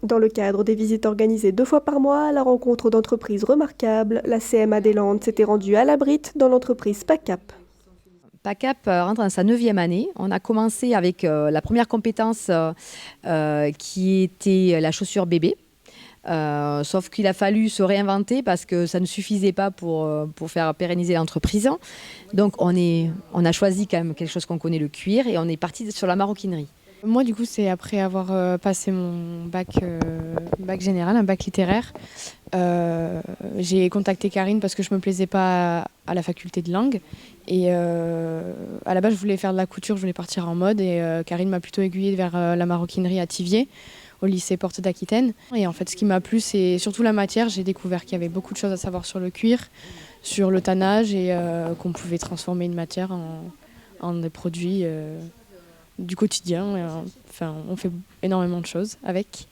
Dans le cadre des visites organisées 2 fois par mois à la rencontre d'entreprises remarquables, la CMA des Landes s'était rendue à l'Abrite dans l'entreprise PACAP. PACAP rentre dans sa 9e année. On a commencé avec la première compétence qui était la chaussure bébé. Sauf qu'il a fallu se réinventer parce que ça ne suffisait pas pour faire pérenniser l'entreprise. Donc on a choisi quand même quelque chose qu'on connaît, le cuir, et on est parti sur la maroquinerie. Moi, du coup, c'est après avoir passé mon bac général, un bac littéraire. J'ai contacté Karine parce que je me plaisais pas à la faculté de langue. Et à la base, je voulais faire de la couture, je voulais partir en mode. Et Karine m'a plutôt aiguillée vers la maroquinerie à Thiviers, au lycée Porte d'Aquitaine. Et en fait, ce qui m'a plu, c'est surtout la matière. J'ai découvert qu'il y avait beaucoup de choses à savoir sur le cuir, sur le tannage, et qu'on pouvait transformer une matière en des produits du quotidien. Enfin, on fait énormément de choses avec.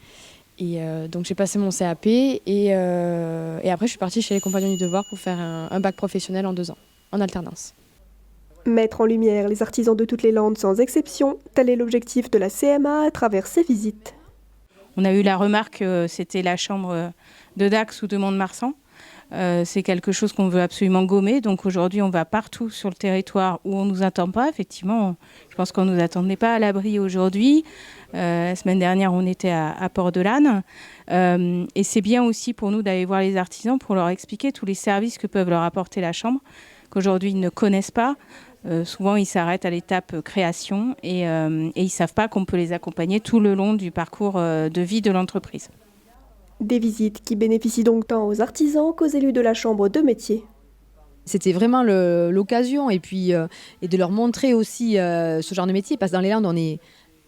Et donc j'ai passé mon CAP et après je suis partie chez les Compagnons du Devoir pour faire un bac professionnel en 2 ans, en alternance. Mettre en lumière les artisans de toutes les Landes sans exception, tel est l'objectif de la CMA à travers ces visites. On a eu la remarque que c'était la chambre de Dax ou de Mont-de-Marsan. C'est quelque chose qu'on veut absolument gommer. Donc aujourd'hui, on va partout sur le territoire où on ne nous attend pas. Effectivement, je pense qu'on ne nous attendait pas à l'abri aujourd'hui. La semaine dernière, on était à Port-de-Lanne. Et c'est bien aussi pour nous d'aller voir les artisans pour leur expliquer tous les services que peuvent leur apporter la chambre, qu'aujourd'hui ils ne connaissent pas. Souvent, ils s'arrêtent à l'étape création et ils ne savent pas qu'on peut les accompagner tout le long du parcours de vie de l'entreprise. Des visites qui bénéficient donc tant aux artisans qu'aux élus de la Chambre de métier. C'était vraiment l'occasion et de leur montrer aussi ce genre de métier, parce que dans les Landes, on n'est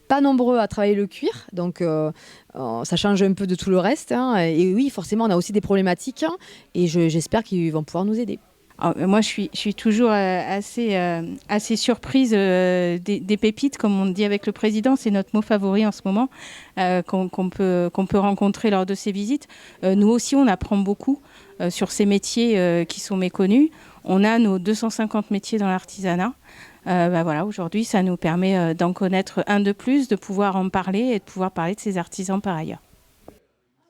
pas nombreux à travailler le cuir, donc ça change un peu de tout le reste. Et oui, forcément, on a aussi des problématiques, et j'espère qu'ils vont pouvoir nous aider. Alors, moi, je suis toujours assez surprise des pépites, comme on dit avec le président. C'est notre mot favori en ce moment, qu'on peut rencontrer lors de ces visites. Nous aussi, on apprend beaucoup sur ces métiers qui sont méconnus. On a nos 250 métiers dans l'artisanat. Voilà, aujourd'hui, ça nous permet d'en connaître un de plus, de pouvoir en parler et de pouvoir parler de ces artisans par ailleurs.